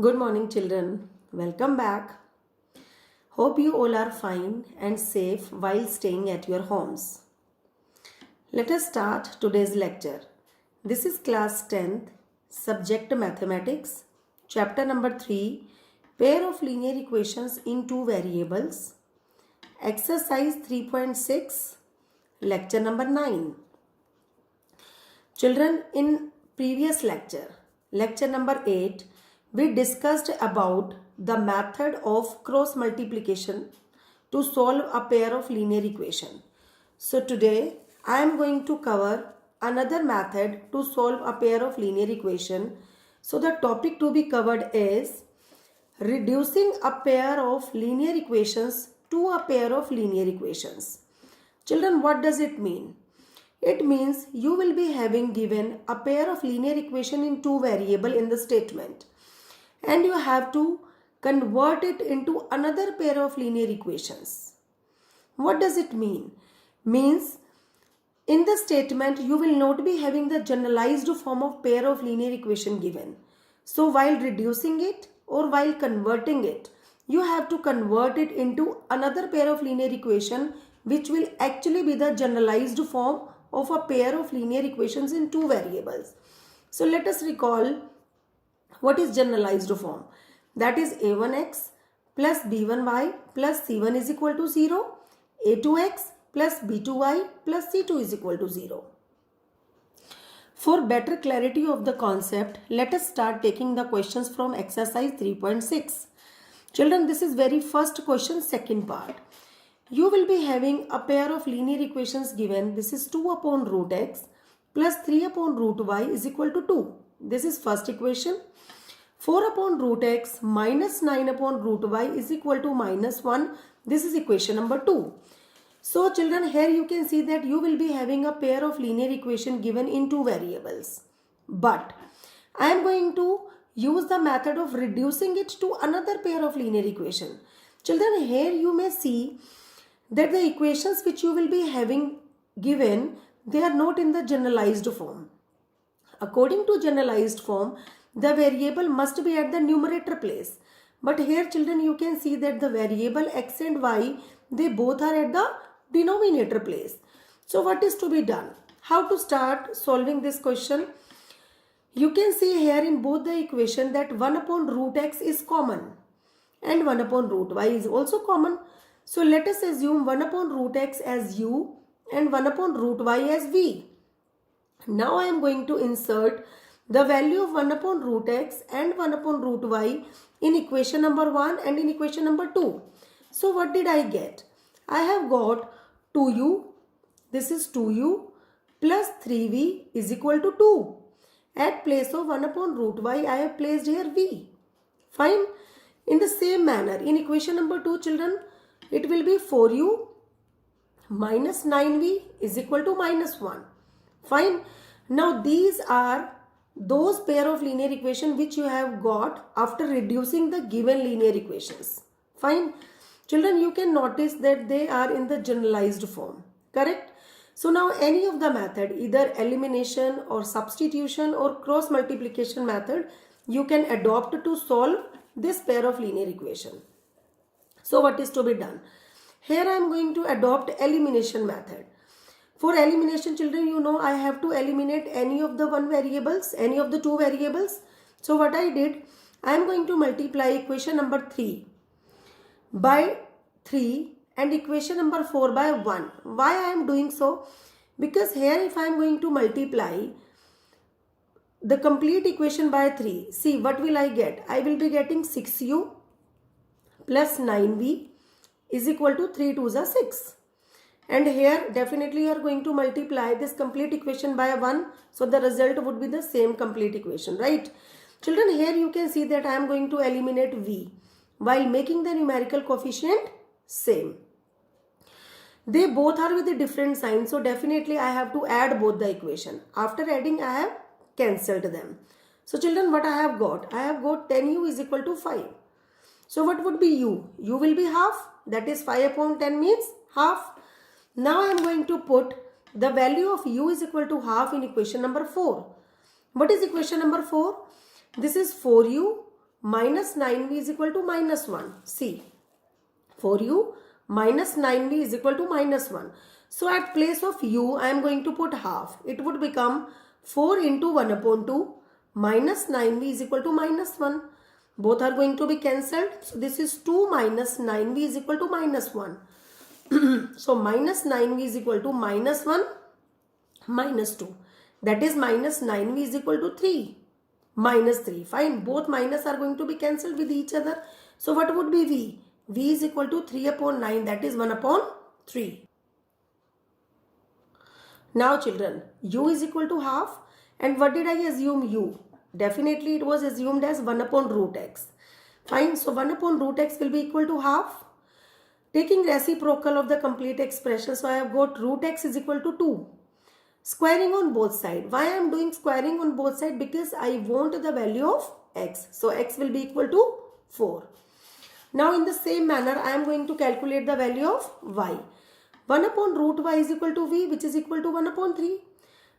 Good morning, children. Welcome back. Hope you all are fine and safe while staying at your homes. Let us start today's lecture. This is class 10th, subject mathematics, chapter number 3, pair of linear equations in two variables, exercise 3.6, lecture number 9. Children, in previous lecture number 8, we discussed about the method of cross multiplication to solve a pair of linear equation. So today I am going to cover another method to solve a pair of linear equation. So the topic to be covered is reducing a pair of linear equations to a pair of linear equations. Children, what does it mean? It means you will be having given a pair of linear equation in two variable in the statement, and you have to convert it into another pair of linear equations. What does it mean? Means in the statement you will not be having the generalized form of pair of linear equation given. So while reducing it or while converting it, you have to convert it into another pair of linear equation which will actually be the generalized form of a pair of linear equations in two variables. So let us recall what is generalized form. That is a1x plus b1y plus c1 is equal to 0, a2x plus b2y plus c2 is equal to 0. For better clarity of the concept, let us start taking the questions from exercise 3.6. Children, this is very first question, second part. You will be having a pair of linear equations given. This is 2 upon root x plus 3 upon root y is equal to 2. This is first equation. 4 upon root x minus 9 upon root y is equal to minus 1. This is equation number 2. So children, here you can see that you will be having a pair of linear equation given in two variables. But I am going to use the method of reducing it to another pair of linear equation. Children, here you may see that the equations which you will be having given, they are not in the generalized form. According to generalized form, the variable must be at the numerator place. But here children, you can see that the variable x and y, they both are at the denominator place. So what is to be done? How to start solving this question? You can see here in both the equation that 1 upon root x is common and 1 upon root y is also common. So let us assume 1 upon root x as u and 1 upon root y as v. Now I am going to insert the value of 1 upon root x and 1 upon root y in equation number 1 and in equation number 2. So what did I get? I have got 2u, this is 2u plus 3v is equal to 2. At place of 1 upon root y, I have placed here v. Fine. In the same manner, in equation number 2, children, it will be 4u minus 9v is equal to minus 1. Fine. Now these are those pair of linear equation which you have got after reducing the given linear equations. Fine. Children, you can notice that they are in the generalized form. Correct? So now any of the method, either elimination or substitution or cross multiplication method, you can adopt to solve this pair of linear equation. So what is to be done? Here I am going to adopt elimination method. For elimination, children, you know I have to eliminate any of the any of the two variables. So what I did, I am going to multiply equation number 3 by 3 and equation number 4 by 1. Why I am doing so? Because here if I am going to multiply the complete equation by 3, see what will I get? I will be getting 6u plus 9v is equal to 3 2s are 6. And here definitely you are going to multiply this complete equation by 1. So the result would be the same complete equation, right? Children, here you can see that I am going to eliminate v while making the numerical coefficient same. They both are with a different sign. So definitely I have to add both the equation. After adding, I have cancelled them. So children, what I have got? I have got 10u is equal to 5. So what would be u? U will be half. That is 5 upon 10 means half. Now I am going to put the value of u is equal to half in equation number 4. What is equation number 4? This is 4u minus 9v is equal to minus 1. See, for u, minus 9v is equal to minus 1. So at place of u, I am going to put half. It would become 4 into 1 upon 2 minus 9v is equal to minus 1. Both are going to be cancelled. So this is 2 minus 9v is equal to minus 1. So minus 9v is equal to minus 1 minus 2. That is minus 9v is equal to 3. Minus 3. Fine. Both minus are going to be cancelled with each other. So what would be v? V is equal to 3 upon 9. That is 1 upon 3. Now children, u is equal to half. And what did I assume u? Definitely it was assumed as 1 upon root x. Fine. So 1 upon root x will be equal to half. Taking reciprocal of the complete expression, so I have got root x is equal to 2. Squaring on both sides. Why I am doing squaring on both sides? Because I want the value of x. So x will be equal to 4. Now in the same manner, I am going to calculate the value of y. 1 upon root y is equal to v, which is equal to 1 upon 3.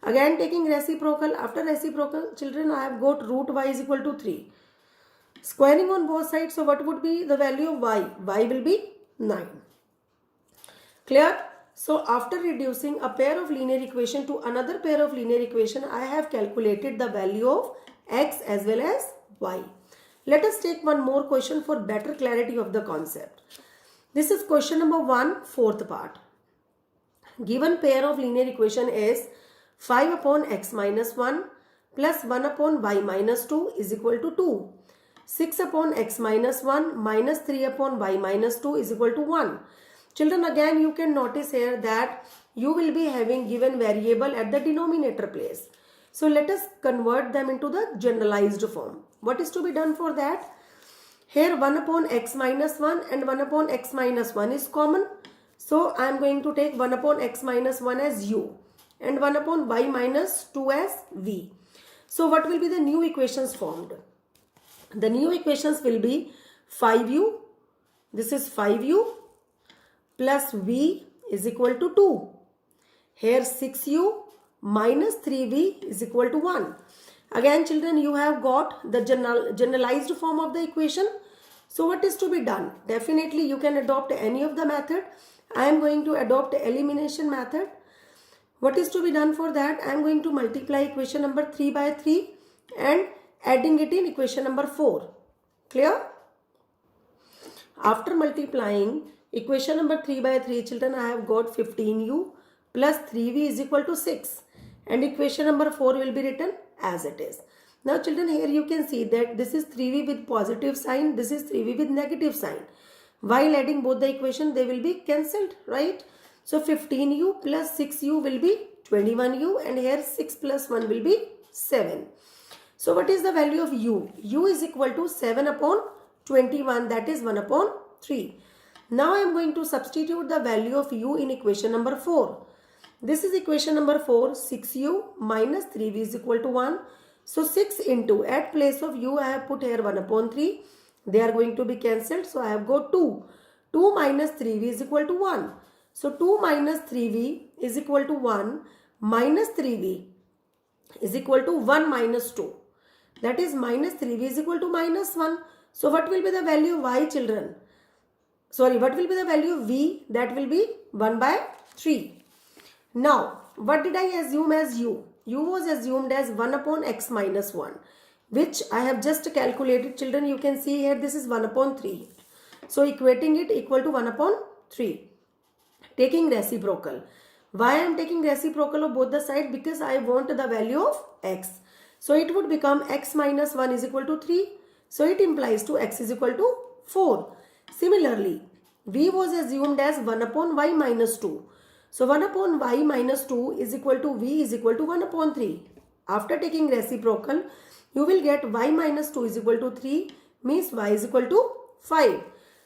Again taking reciprocal. After reciprocal, children, I have got root y is equal to 3. Squaring on both sides, so what would be the value of y? Y will be 9. Clear? So after reducing a pair of linear equation to another pair of linear equation, I have calculated the value of x as well as y. Let us take one more question for better clarity of the concept. This is question number 1, fourth part. Given pair of linear equation is 5 upon x minus 1 plus 1 upon y minus 2 is equal to 2. 6 upon x minus 1 minus 3 upon y minus 2 is equal to 1. Children, again you can notice here that you will be having given variable at the denominator place. So let us convert them into the generalized form. What is to be done for that? Here 1 upon x minus 1 and 1 upon x minus 1 is common. So I am going to take 1 upon x minus 1 as u and 1 upon y minus 2 as v. So what will be the new equations formed? The new equations will be 5u, this is 5u plus v is equal to 2. Here 6u minus 3v is equal to 1. Again children, you have got the generalized form of the equation. So what is to be done? Definitely you can adopt any of the method. I am going to adopt elimination method. What is to be done for that? I am going to multiply equation number 3 by 3 and adding it in equation number 4. Clear? After multiplying equation number 3 by 3, children, I have got 15u plus 3v is equal to 6. And equation number 4 will be written as it is. Now children, here you can see that this is 3v with positive sign, this is 3v with negative sign. While adding both the equation, they will be cancelled, right? So 15u plus 6u will be 21u and here 6 plus 1 will be 7. So what is the value of u? U is equal to 7 upon 21, that is 1 upon 3. Now I am going to substitute the value of u in equation number 4. This is equation number 4, 6u minus 3v is equal to 1. So 6 into, at place of u I have put here 1 upon 3. They are going to be cancelled. So I have got 2. 2 minus 3v is equal to 1. So 2 minus 3v is equal to 1 minus 3v is equal to 1 minus 2. That is minus 3v is equal to minus 1. So what will be the value of y, children? Sorry, what will be the value of v? That will be 1 by 3. Now, what did I assume as u? U was assumed as 1 upon x minus 1, which I have just calculated. Children, you can see here this is 1 upon 3. So equating it equal to 1 upon 3. Taking reciprocal. Why I am taking reciprocal of both the sides? Because I want the value of x. So it would become x minus 1 is equal to 3. So it implies to x is equal to 4. Similarly, v was assumed as 1 upon y minus 2. So 1 upon y minus 2 is equal to v is equal to 1 upon 3. After taking reciprocal, you will get y minus 2 is equal to 3, means y is equal to 5.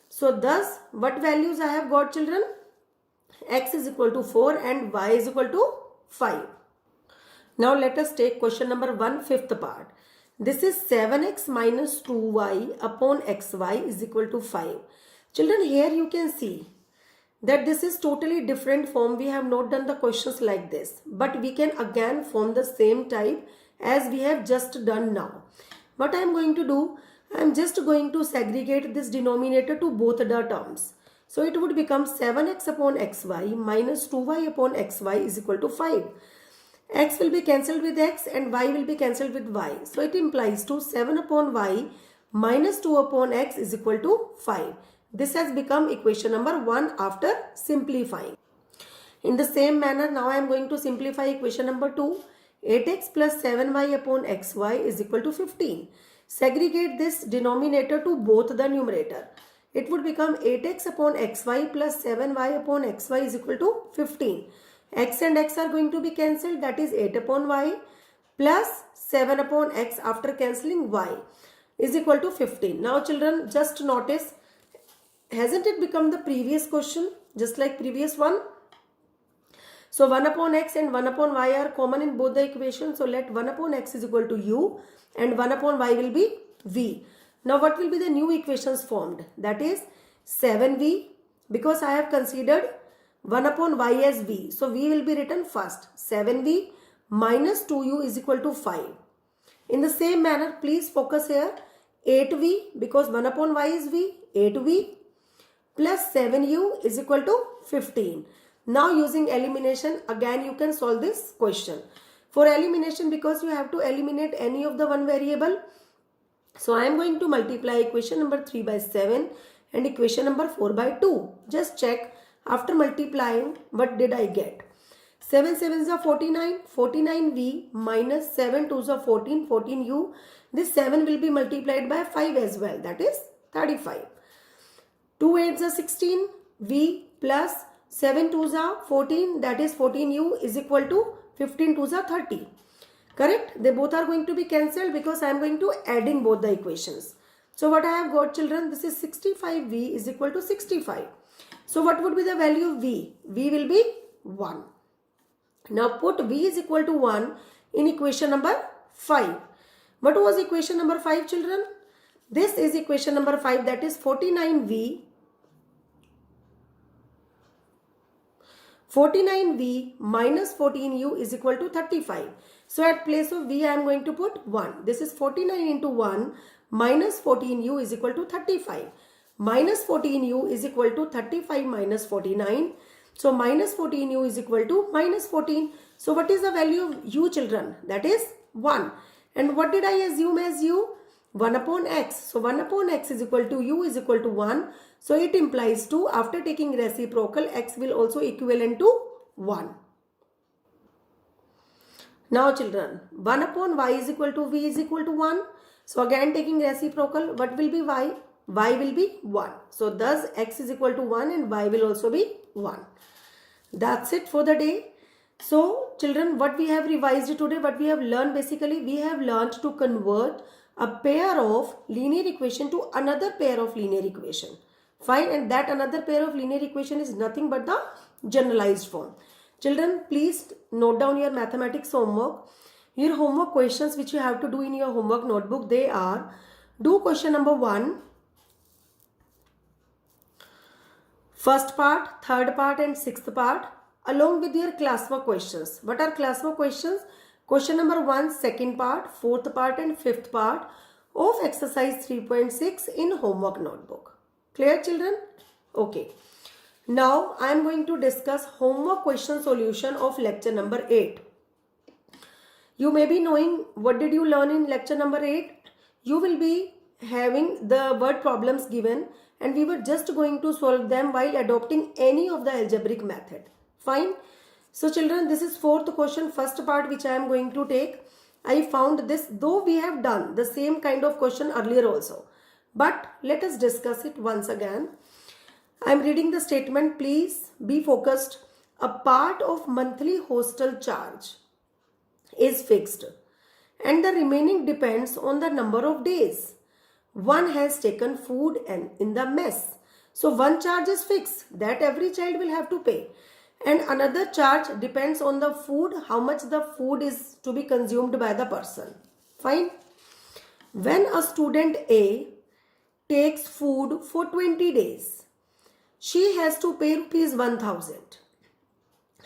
So thus, what values I have got, children? X is equal to 4 and y is equal to 5. Now let us take question number 1, fifth part. This is 7x minus 2y upon xy is equal to 5. Children, here you can see that this is totally different form. We have not done the questions like this, but we can again form the same type as we have just done now. What I am going to do, I am just going to segregate this denominator to both the terms. So it would become 7x upon xy minus 2y upon xy is equal to 5. X will be cancelled with x and y will be cancelled with y. So it implies to 7 upon y minus 2 upon x is equal to 5. This has become equation number 1 after simplifying. In the same manner, now I am going to simplify equation number 2. 8x plus 7y upon xy is equal to 15. Segregate this denominator to both the numerator. It would become 8x upon xy plus 7y upon xy is equal to 15. X and x are going to be cancelled, that is 8 upon y plus 7 upon x after cancelling y is equal to 15. Now children, just notice, hasn't it become the previous question just like previous one? So 1 upon x and 1 upon y are common in both the equations. So let 1 upon x is equal to u and 1 upon y will be v. Now what will be the new equations formed? That is 7v, because I have considered 1 upon y as v. So v will be written first. 7v minus 2u is equal to 5. In the same manner, please focus here. 8v, because 1 upon y is v. 8v plus 7u is equal to 15. Now using elimination, again you can solve this question. For elimination, because you have to eliminate any of the one variable, so I am going to multiply equation number 3 by 7 and equation number 4 by 2. Just check after multiplying what did I get. 7 7s are 49, 49v minus 7 2s are 14, 14u. This 7 will be multiplied by 5 as well, that is 35. 2 8s are 16, v plus 7 2s are 14, that is 14u is equal to 15 2s are 30. Correct? They both are going to be cancelled because I am going to adding both the equations. So what I have got, children, this is 65v is equal to 65. So what would be the value of v? V will be 1. Now put v is equal to 1 in equation number 5. What was equation number 5, children? This is equation number 5, that is 49v minus 14u is equal to 35. So at place of v I am going to put 1. This is 49 into 1 minus 14u is equal to 35. Minus 14u is equal to 35 minus 49. So minus 14u is equal to minus 14. So what is the value of u, children? That is 1. And what did I assume as u? 1 upon x. So 1 upon x is equal to u is equal to 1. So it implies to, after taking reciprocal, x will also equivalent to 1. Now children, 1 upon y is equal to v is equal to 1. So again taking reciprocal, what will be y? Y will be 1. So thus x is equal to 1 and y will also be 1. That's it for the day. So children, what we have revised today, what we have learned, basically we have learned to convert a pair of linear equation to another pair of linear equation. Fine, and that another pair of linear equation is nothing but the generalized form. Children, please note down your mathematics homework. Your homework questions which you have to do in your homework notebook, they are: do question number 1, first part, third part and sixth part along with your classwork questions. What are classwork questions? Question number 1, second part, fourth part and fifth part of exercise 3.6 in homework notebook. Clear, children? Okay. Now I am going to discuss homework question solution of lecture number 8. You may be knowing what did you learn in lecture number 8. You will be having the word problems given and we were just going to solve them while adopting any of the algebraic method. Fine. So children, this is fourth question, first part which I am going to take. I found this, though we have done the same kind of question earlier also. But let us discuss it once again. I am reading the statement. Please be focused. A part of monthly hostel charge is fixed and the remaining depends on the number of days one has taken food and in the mess. So one charge is fixed that every child will have to pay, and another charge depends on the food, how much the food is to be consumed by the person. Fine. When a student A takes food for 20 days, she has to pay rupees 1000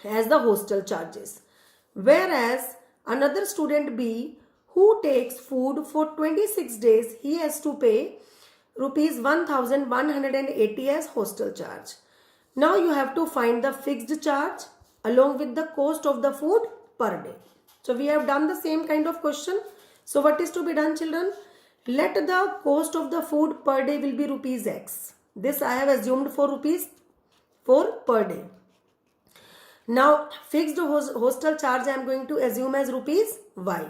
as the hostel charges, whereas another student B who takes food for 26 days, he has to pay rupees 1180 as hostel charge. Now you have to find the fixed charge along with the cost of the food per day. So we have done the same kind of question. So what is to be done, children? Let the cost of the food per day will be rupees X. This I have assumed for rupees 4 per day. Now fixed hostel charge I am going to assume as rupees Y.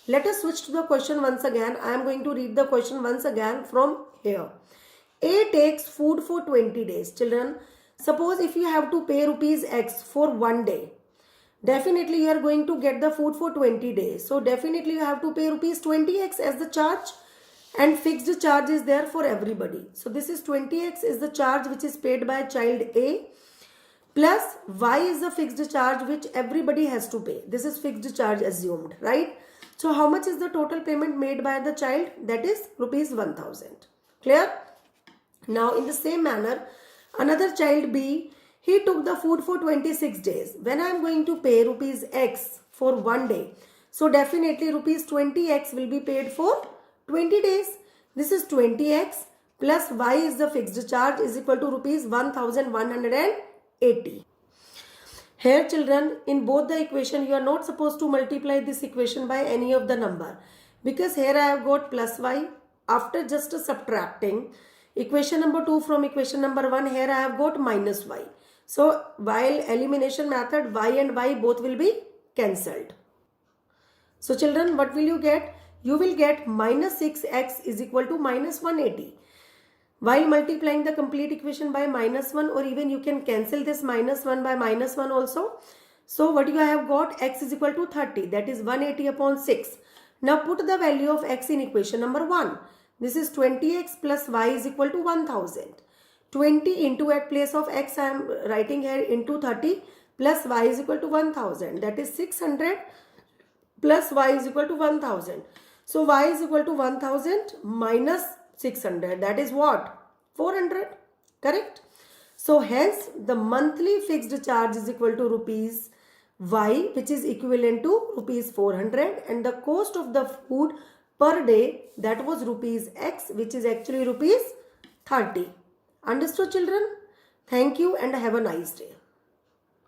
Let us switch to the question once again. I am going to read the question once again from here. A takes food for 20 days. Children, suppose if you have to pay rupees X for one day, definitely you are going to get the food for 20 days. So definitely you have to pay rupees 20X as the charge, and fixed charge is there for everybody. So this is 20X is the charge which is paid by child A, plus Y is the fixed charge which everybody has to pay. This is fixed charge assumed, right? So how much is the total payment made by the child? That is rupees 1000. Clear? Now in the same manner, another child B, he took the food for 26 days. When I am going to pay rupees X for one day, so definitely rupees 20X will be paid for 20 days. This is 20X plus Y is the fixed charge is equal to rupees 1180. Here children, in both the equation you are not supposed to multiply this equation by any of the number, because here I have got plus Y. After just subtracting equation number 2 from equation number 1, here I have got minus Y. So while elimination method, Y and Y both will be cancelled. So children, what will you get? You will get minus 6X is equal to minus 180. While multiplying the complete equation by minus 1, or even you can cancel this minus 1 by minus 1 also. So what you have got? X is equal to 30, that is 180 upon 6. Now put the value of X in equation number 1. This is 20X plus Y is equal to 1000. 20 into at place of X I am writing here into 30 plus Y is equal to 1000. That is 600 plus Y is equal to 1000. So Y is equal to 1000 minus 600. That is what? 400. Correct? So hence the monthly fixed charge is equal to rupees Y, which is equivalent to rupees 400, and the cost of the food per day, that was rupees X, which is actually rupees 30. Understood children? Thank you and have a nice day.